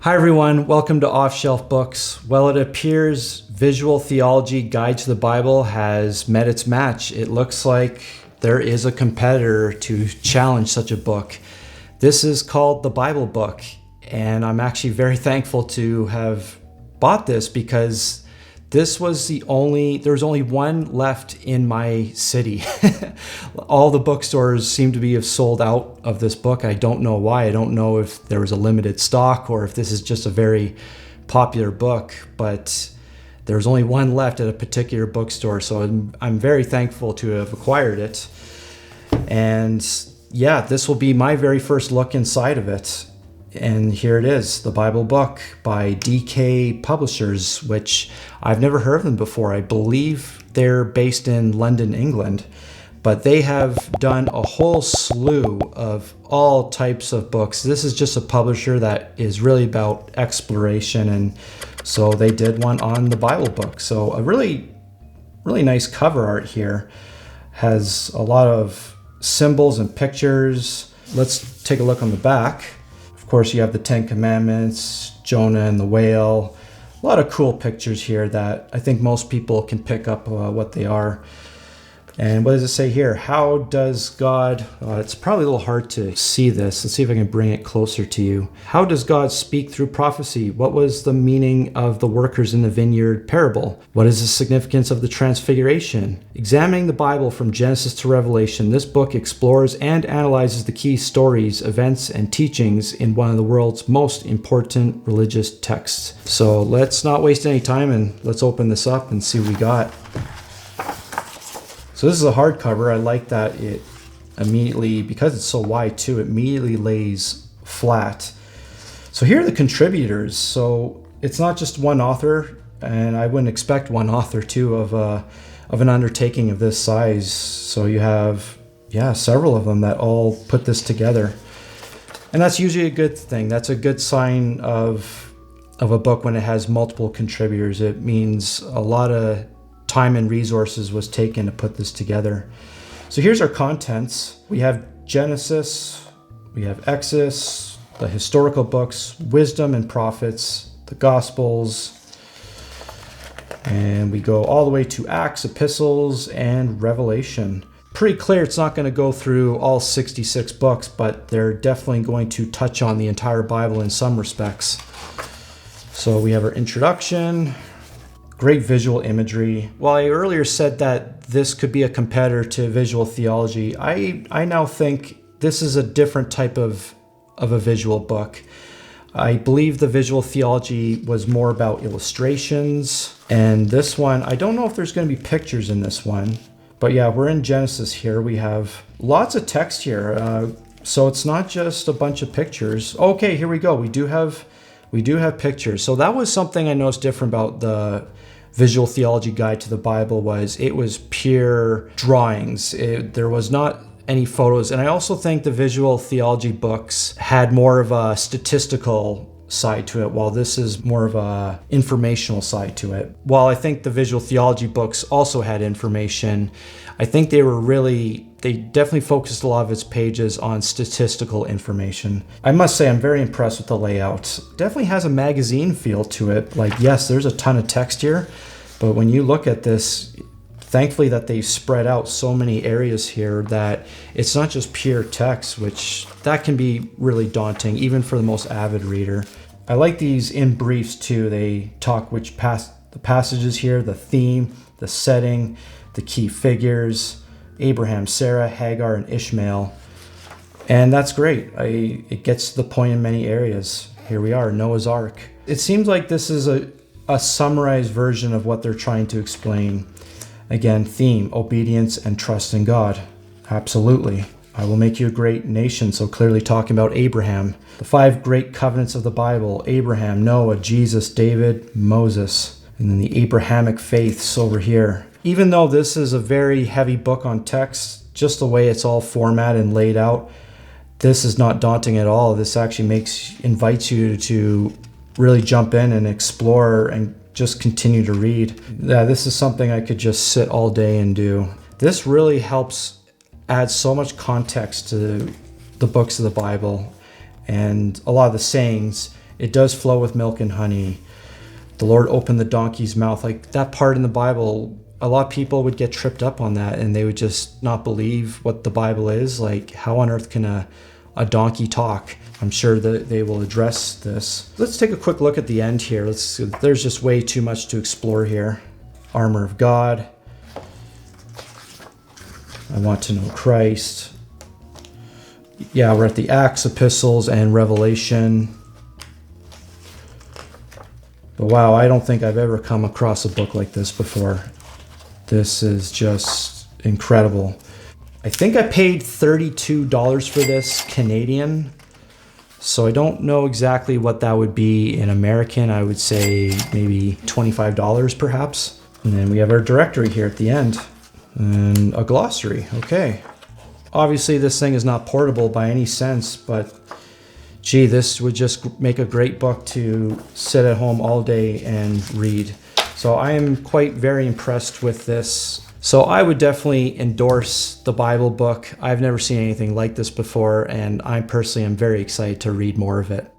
Hi everyone, welcome to Off Shelf Books. Well, it appears Visual Theology Guide to the Bible has met its match. It looks like there is a competitor to challenge such a book. This is called the Bible Book, and I'm actually very thankful to have bought this because this was there was only one left in my city. All the bookstores seem to have sold out of this book. I don't know why. I don't know if there was a limited stock or if this is just a very popular book, but there's only one left at a particular bookstore. So I'm very thankful to have acquired it. And yeah, this will be my very first look inside of it. And here it is, the Bible Book by DK Publishers, which I've never heard of them before. I believe they're based in London, England, but they have done a whole slew of all types of books. This is just a publisher that is really about exploration, and so they did one on the Bible Book. So a really nice cover art here. Has a lot of symbols and pictures. Let's take a look on the back. Of course, you have the Ten Commandments, Jonah and the whale. A lot of cool pictures here that I think most people can pick up what they are. And what does it say here? How does God, it's probably a little hard to see this. Let's see if I can bring it closer to you. How does God speak through prophecy? What was the meaning of the workers in the vineyard parable? What is the significance of the transfiguration? Examining the Bible from Genesis to Revelation, this book explores and analyzes the key stories, events, and teachings in one of the world's most important religious texts. So let's not waste any time and let's open this up and see what we got. So this is a hardcover. I like that it immediately, because it's so wide too, it immediately lays flat. So here are the contributors. So it's not just one author, and I wouldn't expect one author too of an undertaking of this size. So you have, several of them that all put this together. And that's usually a good thing. That's a good sign of a book when it has multiple contributors. It means a lot of time and resources was taken to put this together. So here's our contents. We have Genesis, we have Exodus, the historical books, wisdom and prophets, the Gospels, and we go all the way to Acts, epistles, and Revelation. Pretty clear it's not going to go through all 66 books, but they're definitely going to touch on the entire Bible in some respects. So we have our introduction. Great visual imagery. While I earlier said that this could be a competitor to visual theology, I now think this is a different type of a visual book. I believe the visual theology was more about illustrations, and this one, I don't know if there's going to be pictures in this one, but yeah, we're in Genesis here. We have lots of text here, so it's not just a bunch of pictures. Okay, here we go. We do have pictures. So that was something I noticed different about the Visual Theology Guide to the Bible. Was it was pure drawings. There was not any photos. And I also think the Visual Theology books had more of a statistical side to it, while this is more of a informational side to it. While I think the Visual Theology books also had information, I think they definitely focused a lot of its pages on statistical information. I must say I'm very impressed with the layout. Definitely has a magazine feel to it. Like, yes, there's a ton of text here, but when you look at this, thankfully that they've spread out so many areas here that it's not just pure text, which that can be really daunting, even for the most avid reader. I like these in briefs too. They talk the passages here, the theme, the setting, the key figures, Abraham, Sarah, Hagar, and Ishmael. And that's great. It gets to the point in many areas. Here we are, Noah's Ark. It seems like this is a summarized version of what they're trying to explain. Again, theme, obedience and trust in God. Absolutely. I will make you a great nation. So clearly talking about Abraham. The 5 great covenants of the Bible: Abraham, Noah, Jesus, David, Moses. And then the Abrahamic faiths over here. Even though this is a very heavy book on text, just the way it's all formatted and laid out, this is not daunting at all. This actually invites you to really jump in and explore and just continue to read. Yeah, this is something I could just sit all day and do. This really helps add so much context to the books of the Bible and a lot of the sayings It does flow with milk and honey. The Lord opened the donkey's mouth. Like that part in the Bible, a lot of people would get tripped up on that and they would just not believe what the Bible is. Like, how on earth can a donkey talk? I'm sure that they will address this. Let's take a quick look at the end here. There's just way too much to explore here. Armor of God. I want to know Christ. Yeah, we're at the Acts, Epistles, and Revelation. But wow, I don't think I've ever come across a book like this before. This is just incredible. I think I paid $32 for this Canadian. So I don't know exactly what that would be in American. I would say maybe $25 perhaps. And then we have our directory here at the end. And a glossary, okay. Obviously this thing is not portable by any sense, but gee, this would just make a great book to sit at home all day and read. So I am quite very impressed with this. So I would definitely endorse the Bible book. I've never seen anything like this before, and I personally am very excited to read more of it.